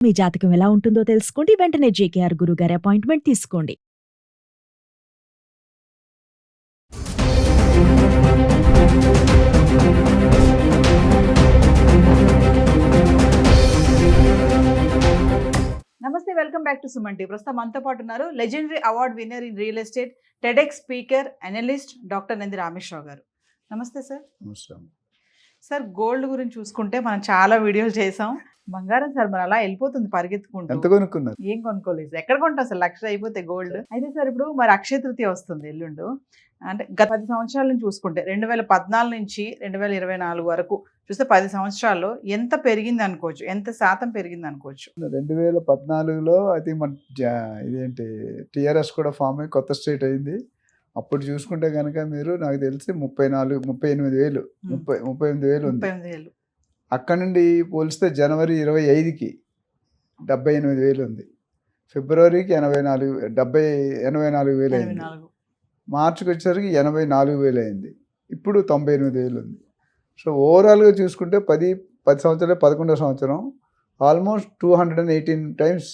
మీ జాతకం ఎలా ఉంటుందో తెలుసుకోండి. వెంటనే జేకేఆర్ గురుగారి అపాయింట్మెంట్ తీసుకోండి. నమస్తే, welcome back to Suman TV. ప్రస్తుతం మనతో పాటు ఉన్నారు legendary award winner in real estate, TEDx speaker, analyst doctor Nandi Rameshwar Rao గారు. నమస్తే సార్. సార్, గోల్డ్ గురించి చూసుకుంటే మనం చాలా వీడియోలు చేసాం. బంగారం సార్ మరి అలా వెళ్ళిపోతుంది పరిగెత్తుకుంటూ. ఎంత కొనుక్కున్నారు? ఏం కొనుక్కోలేదు, ఎక్కడ కొంటాం సార్, 1,00,000 అయిపోతే గోల్డ్. అయితే సార్, ఇప్పుడు మరి అక్షయ తృతీయ వస్తుంది ఎల్లుండు. అంటే గత 10 సంవత్సరాల నుంచి చూసుకుంటే 2014 నుంచి 2024 వరకు చూస్తే 10 సంవత్సరాల్లో ఎంత పెరిగింది అనుకోవచ్చు, ఎంత శాతం పెరిగింది అనుకోవచ్చు? 2014లో ఐ థింక్ మన ఇదేంటి టీఆర్ఎస్ కూడా ఫామ్ అయ్యి కొత్త స్టేట్ అయింది. అప్పుడు చూసుకుంటే కనుక మీరు నాకు తెలిసి 38,000 ఉంది. అక్కడ నుండి పోలిస్తే జనవరి 25కి 78,000 ఉంది. ఫిబ్రవరికి 84,000 అయింది. మార్చికి వచ్చేసరికి 84,000 అయింది. ఇప్పుడు 98,000 ఉంది. సో ఓవరాల్గా చూసుకుంటే 10 సంవత్సరాలు 11వ సంవత్సరం ఆల్మోస్ట్ 218 టైమ్స్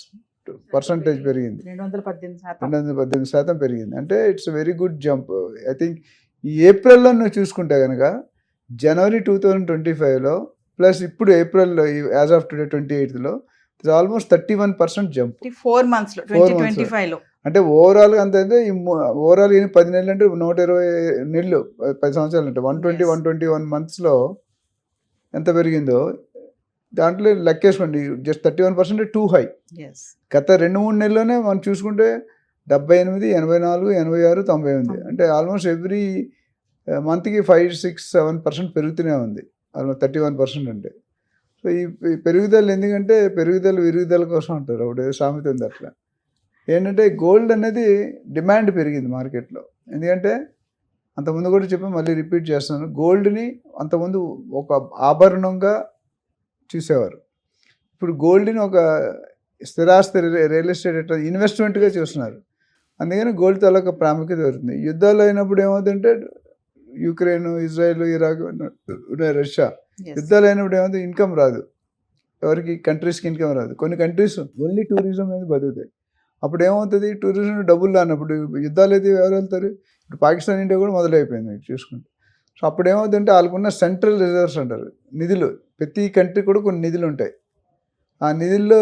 పర్సంటేజ్ పెరిగింది. 218% పెరిగింది. అంటే it's very good jump. I think ఈ ఏప్రిల్లో నువ్వు చూసుకుంటే కనుక జనవరి 2025లో ప్లస్ ఇప్పుడు ఏప్రిల్లో యాజ్ ఆఫ్ టుడే 28లో ఆల్మోస్ట్ 31% జంప్ 4 monthsలో 2025లో. అంటే ఓవరాల్గా అంత అయితే ఓవరాల్ 10 నెలలు అంటే 120 నెలలు 10 సంవత్సరాలు అంటే 121 monthsలో ఎంత పెరిగిందో దాంట్లో లెక్కేసుకోండి. Just 31% two high. గత 2-3 నెలల్లోనే మనం చూసుకుంటే 78, 84, 86, 98 అంటే ఆల్మోస్ట్ ఎవ్రీ మంత్కి 5-6-7% పెరుగుతూనే ఉంది. ఆల్మోస్ట్ 31% అంటే. సో ఈ పెరుగుదల ఎందుకంటే విరుగుదల కోసం అంటారు. అప్పుడు సామెత ఉంది అట్లా. ఏంటంటే గోల్డ్ అనేది డిమాండ్ పెరిగింది మార్కెట్లో. ఎందుకంటే అంతకుముందు కూడా చెప్పి మళ్ళీ రిపీట్ చేస్తున్నాను, గోల్డ్ని అంతకుముందు ఒక ఆభరణంగా చూసేవారు. ఇప్పుడు గోల్డ్ని ఒక స్థిరాస్తి రియల్ ఎస్టేట్ ఎట్లా ఇన్వెస్ట్మెంట్గా చూస్తున్నారు. అందుకని గోల్డ్ తాలూకా ప్రాముఖ్యత పెరుగుతుంది. యుద్ధాలు అయినప్పుడు ఏమవుతుందంటే యుక్రెయిన్, ఇజ్రాయెల్, ఇరాక్, రష్యా యుద్ధాలు అయినప్పుడు ఏమవుతుంది, ఇన్కమ్ రాదు. ఎవరికి కంట్రీస్కి ఇన్కమ్ రాదు. కొన్ని కంట్రీస్ ఓన్లీ టూరిజం అనేది బతుకుతాయి. అప్పుడు ఏమవుతుంది, టూరిజం డబ్బులు రానప్పుడు యుద్ధాలు అయితే ఎవరు వెళ్తారు? ఇప్పుడు పాకిస్తాన్, ఇండియా కూడా మొదలైపోయింది చూసుకుంటే. సో అప్పుడు ఏమవుతుందంటే వాళ్ళకున్న సెంట్రల్ రిజర్వ్స్ అంటారు, నిధులు. ప్రతి కంట్రీ కూడా కొన్ని నిధులు ఉంటాయి. ఆ నిధుల్లో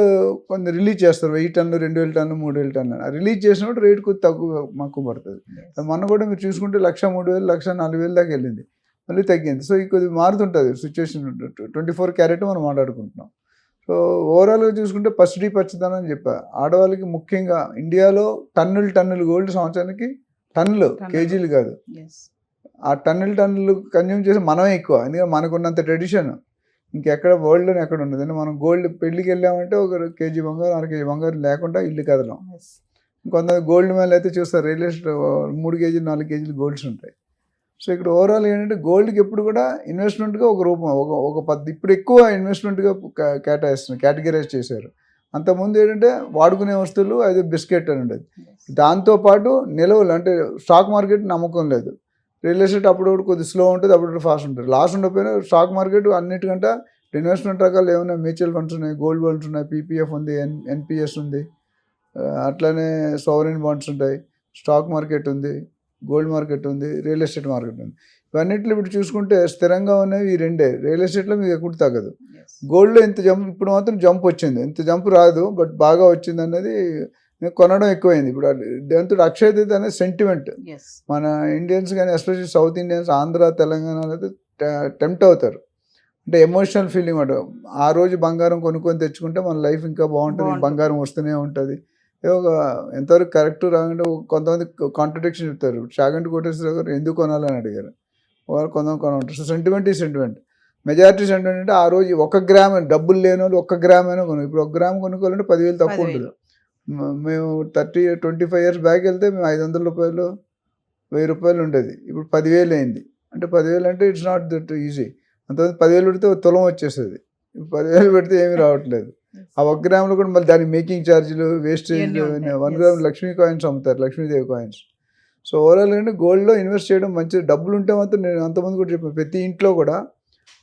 కొన్ని రిలీజ్ చేస్తారు. 1000 టన్నులు, 2000 టన్నులు, 3000 టన్నులు. ఆ రిలీజ్ చేసినప్పుడు రేటు కొద్ది తక్కువ పడుతుంది. మొన్న కూడా మీరు చూసుకుంటే 1,03,000, 1,04,000 దాకా వెళ్ళింది, మళ్ళీ తగ్గింది. సో ఈ కొద్ది మారుతుంటుంది సిచ్యువేషన్. 24 క్యారెట్ మనం మాట్లాడుకుంటున్నాం. సో ఓవరాల్గా చూసుకుంటే పసిడి పచ్చదనం అని చెప్పా. ఆడవాళ్ళకి ముఖ్యంగా ఇండియాలో టన్నులు గోల్డ్ సంవత్సరానికి, టన్నులు, కేజీలు కాదు, ఆ టన్నులు కన్జ్యూమ్ చేసి మనమే ఎక్కువ. ఎందుకంటే మనకున్నంత ట్రెడిషన్ ఇంకెక్కడ వరల్డ్లోనే ఎక్కడ ఉండదు. అంటే మనం గోల్డ్ పెళ్ళికి వెళ్ళామంటే ఒక కేజీ బంగారం, 1 కేజీ బంగారం లేకుండా ఇల్లు కదలం. కొంతమంది గోల్డ్ మేళ అయితే చూస్తారు, రియల్ ఎస్టేట్ 3 కేజీలు 4 కేజీలు గోల్డ్స్ ఉంటాయి. సో ఇక్కడ ఓవరాల్ ఏంటంటే గోల్డ్కి ఎప్పుడు కూడా ఇన్వెస్ట్మెంట్గా ఒక రూపం, ఒక ఇప్పుడు ఎక్కువ ఇన్వెస్ట్మెంట్గా కేటగిరైజ్ చేశారు. అంతకుముందు ఏంటంటే వాడుకునే వస్తువులు, అది బిస్కెట్ అని ఉండేది. దాంతోపాటు నిలవలు, అంటే స్టాక్ మార్కెట్ నమ్మకం లేదు. రియల్ ఎస్టేట్ అప్పుడప్పుడు కొద్దిగా స్లో ఉంటుంది, అప్పుడప్పుడు ఫాస్ట్ ఉంటుంది. లాస్ ఉండకపోయినా స్టాక్ మార్కెట్ అన్నిటికంటే ఇన్వెస్ట్మెంట్ రకాలు ఏమైనా మ్యూచువల్ ఫండ్స్ ఉన్నాయి, గోల్డ్ బాండ్స్ ఉన్నాయి, పీపీఎఫ్ ఉంది, ఎన్పిఎస్ ఉంది, అట్లనే సోవరెన్ బాండ్స్ ఉంటాయి, స్టాక్ మార్కెట్ ఉంది, గోల్డ్ మార్కెట్ ఉంది, రియల్ ఎస్టేట్ మార్కెట్ ఉంది. ఇవన్నిట్లో ఇప్పుడు చూసుకుంటే స్థిరంగా ఉన్నవి ఈ రెండే. రియల్ ఎస్టేట్లో మీకు ఎప్పుడు తగ్గదు. గోల్డ్లో ఇంత జంప్, ఇప్పుడు మాత్రం జంప్ వచ్చింది. ఇంత జంప్ రాదు, బట్ బాగా వచ్చింది అన్నది కొనడం ఎక్కువైంది. ఇప్పుడు దాంతో అక్షయ తృతీయ అనేది సెంటిమెంట్. మన ఇండియన్స్ కానీ ఎస్పెషల్లీ సౌత్ ఇండియన్స్, ఆంధ్ర, తెలంగాణలో అయితే టెంప్ట్ అవుతారు. అంటే ఎమోషనల్ ఫీలింగ్ అంట. ఆ రోజు బంగారం కొనుక్కొని తెచ్చుకుంటే మన లైఫ్ ఇంకా బాగుంటుంది, బంగారం వస్తూనే ఉంటుంది. ఎంతవరకు కరెక్ట్ రాకుండా కొంతమంది కాంట్రడిక్షన్ చెప్తారు. చాగంటి కోటేశ్వరరావు గారు ఎందుకు కొనాలని అడిగారు. వాళ్ళు కొంతమంది సో సెంటిమెంట్ ఈ సెంటిమెంట్. మెజారిటీ సెంటిమెంట్ అంటే ఆ రోజు 1 గ్రామ్, డబ్బులు లేని వాళ్ళు 1 గ్రామ్ అయినా కొను. ఇప్పుడు 1 గ్రామ్ కొనుక్కోవాలంటే 10,000 తక్కువ ఉంటుంది. మేము 25 years బ్యాక్ వెళ్తే మేము 500 రూపాయలు, 1000 రూపాయలు ఉండేది. ఇప్పుడు 10,000 అయింది. అంటే 10,000 అంటే ఇట్స్ నాట్ దట్ ఈజీ. అంతమంది 10,000 పెడితే తులం వచ్చేసేది. 10,000 పెడితే ఏమీ రావట్లేదు. ఆ 1 గ్రామ్లో కూడా మళ్ళీ దాని మేకింగ్ ఛార్జీలు, వేస్టేజ్. 1 గ్రామ్ లక్ష్మీ కాయిన్స్ అమ్ముతారు, లక్ష్మీదేవి కాయిన్స్. సో ఓవరాల్ అంటే గోల్డ్లో ఇన్వెస్ట్ చేయడం మంచిది. డబ్బులు ఉంటే మాత్రం నేను అంతమంది కూడా చెప్పాను, ప్రతి ఇంట్లో కూడా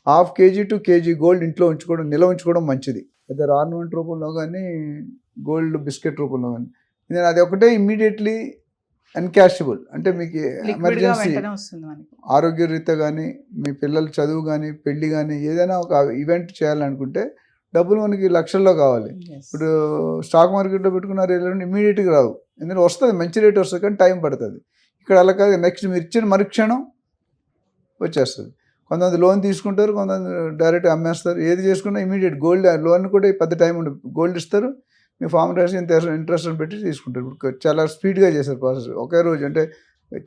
1/2 kg to kg గోల్డ్ ఇంట్లో ఉంచుకోవడం, నిల్వ ఉంచుకోవడం మంచిది. లేదా ఆర్నమెంట్ రూపంలో కానీ గోల్డ్ బిస్కెట్ రూపంలో కానీ నేను అది ఒకటే ఇమ్మీడియట్లీ అన్కాషబుల్. అంటే మీకు లిక్విడ్ గా ఎమర్జెన్సీ వెంటనే వస్తుంది మనకి. ఆరోగ్యరీత్యా కానీ మీ పిల్లల చదువు కానీ పెళ్లి కానీ ఏదైనా ఒక ఈవెంట్ చేయాలనుకుంటే డబ్బులు మనకి లక్షల్లో కావాలి. Yes. ఇప్పుడు స్టాక్ మార్కెట్లో పెట్టుకున్నారు ఇమ్మీడియట్గా రావు, ఎందుకంటే వస్తుంది మంచి రేట్ వస్తుంది కానీ టైం పడుతుంది. ఇక్కడ అలా కాదు, నెక్స్ట్ మీరు ఇచ్చిన మరుక్షణం వచ్చేస్తుంది. కొంతమంది లోన్ తీసుకుంటారు, కొంతమంది డైరెక్ట్ అమ్మేస్తారు. ఏది చేసుకున్నా ఇమీడియట్ గోల్డ్ లోన్ కూడా పెద్ద టైం ఉండదు, గోల్డ్ ఇస్తారు, మీ ఫామ్ రాసి ఇంత ఇంట్రెస్ట్ పెట్టి తీసుకుంటారు. ఇప్పుడు చాలా స్పీడ్గా చేశారు ప్రాసెస్, ఒకే రోజు. అంటే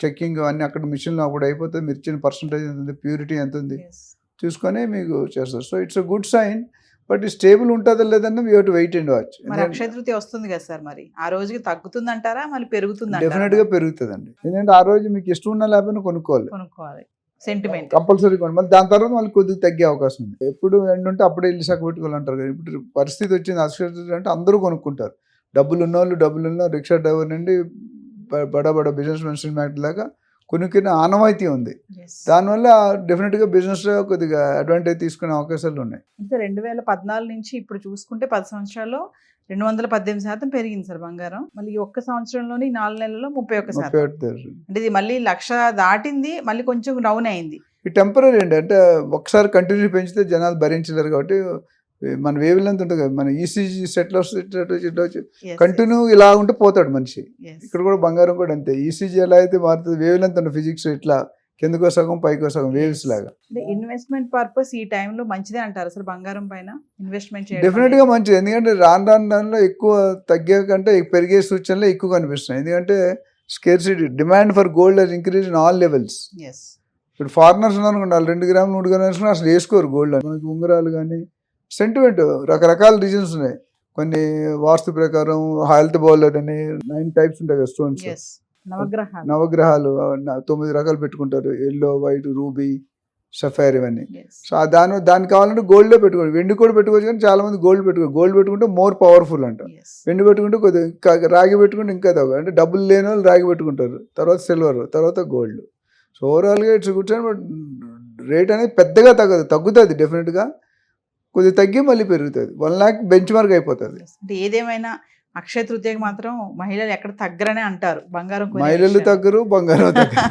చెక్కింగ్ అన్నీ అక్కడ మిషన్లో అప్పుడు అయిపోతుంది. మీరు ఇచ్చిన పర్సంటేజ్ ఎంత ఉంది, ప్యూరిటీ ఎంత ఉంది Yes. చూసుకొని మీకు చేస్తారు. So it's a good sign. But stable ఉంటుందో లేదన్నా we have to wait and watch. మరి అక్షయ తృతీయ వస్తుంది కదా సార్, మరి ఆ రోజుకి తగ్గుతుంది అంటారా మళ్ళీ పెరుగుతుంది డెఫినెట్గా పెరుగుతుందండి. ఎందుకంటే ఆ రోజు మీకు ఇష్టం ఉన్నా లేకపోయినా కొనుక్కోవాలి, కొనుక్కోవాలి, సెంటిమెంట్. కంపల్సరీ కొను. మళ్ళీ దాని తర్వాత మళ్ళీ కొద్దిగా తగ్గే అవకాశం ఉంది. ఎప్పుడు ఎండ్ ఉంటే అప్పుడే ఇల్లు సక్క పెట్టుకోవాలంటారు కదా. ఇప్పుడు పరిస్థితి వచ్చింది అక్షయ తృతీయ అంటే అందరూ కొనుక్కుంటారు. డబ్బులు ఉన్నోళ్ళు, డబ్బులు ఉన్న రిక్షా డ్రైవర్ నుండి బడా బిజినెస్ మెన్షన్ మ్యాట్ లాగా కొనుక్కునే ఆనవాయితీ ఉంది. దానివల్ల డెఫినెట్గా బిజినెస్లో కొద్దిగా అడ్వాంటేజ్ తీసుకునే అవకాశాలు ఉన్నాయి. అంటే 2014 నుంచి ఇప్పుడు చూసుకుంటే 10 సంవత్సరాల్లో 218% పెరిగింది సార్ బంగారం. మళ్ళీ ఈ ఒక్క సంవత్సరంలోని 4 నెలల్లో 31%. అంటే ఇది మళ్ళీ 1,00,000 దాటింది, మళ్ళీ కొంచెం డౌన్ అయింది. ఈ టెంపరీ అండి. అంటే ఒకసారి కంటిన్యూ పెంచితే జనాలు భరించలేరు కాబట్టి మన వేవ్ లెంత్ ఉంటుంది కదా, మన ఈసీజీ సెట్లో కంటిన్యూ ఇలా ఉంటే పోతాడు మనిషి. ఇక్కడ కూడా బంగారం కూడా అంతే. ఈసీజీ ఎలా అయితే మారుతుంది, వేవ్ లెంత్ ఉంటుంది ఫిజిక్స్, ఇట్లా కిందకో సగం పైకో సగం వేవ్స్ లాగా. ఇన్వెస్ట్మెంట్ పర్పస్ ఈ టైంలో మంచిదే అంటారు సార్ బంగారం పైన ఇన్వెస్ట్మెంట్ చేయడం? డెఫినెట్ గా మంచిది. ఎందుకంటే రాను ఎక్కువ తగ్గే కంటే పెరిగే సూచనలు ఎక్కువ కనిపిస్తున్నాయి. ఎందుకంటే scarcity, demand for gold has increase in all levels. ఇప్పుడు ఫారినర్స్ ఉన్నారనుకోండి, వాళ్ళు 2 గ్రాములు 3 గ్రాములు అసలు వేసుకోరు గోల్డ్. మనకి ఉంగరాలు కానీ సెంటిమెంట్ రకరకాల రీజన్స్ ఉన్నాయి. కొన్ని వాస్తు ప్రకారం హెల్త్ బౌలర్ అని 9 టైప్స్ ఉంటాయి కదా స్టోన్స్, నవగ్రహాలు 9 రకాలు పెట్టుకుంటారు. ఎల్లో, వైట్, రూబీ, సఫైర్ ఇవన్నీ. సో దానికి కావాలంటే గోల్డ్లో పెట్టుకోండి. వెండి కూడా పెట్టుకోవచ్చు, కానీ చాలా మంది గోల్డ్ పెట్టుకుంటే మోర్ పవర్ఫుల్ అంటారు. వెండి పెట్టుకుంటే కొద్దిగా, రాగి పెట్టుకుంటే ఇంకా తగ్గ. అంటే డబ్బులు లేని వాళ్ళు రాగి పెట్టుకుంటారు, తర్వాత సిల్వర్, తర్వాత గోల్డ్. సో ఓవరాల్గా it's good sign. But rate అనేది పెద్దగా తగ్గుతుంది డెఫినెట్గా. కొద్దిగా తగ్గి మళ్ళీ పెరుగుతుంది. 1 lakh బెంచ్ మార్క్ అయిపోతుంది. అంటే ఏదేమైనా అక్షయ తృతీయకి మాత్రం మహిళలు ఎక్కడ తగ్గరనే అంటారు. బంగారం మహిళలు తగ్గరు, బంగారం తగ్గరు.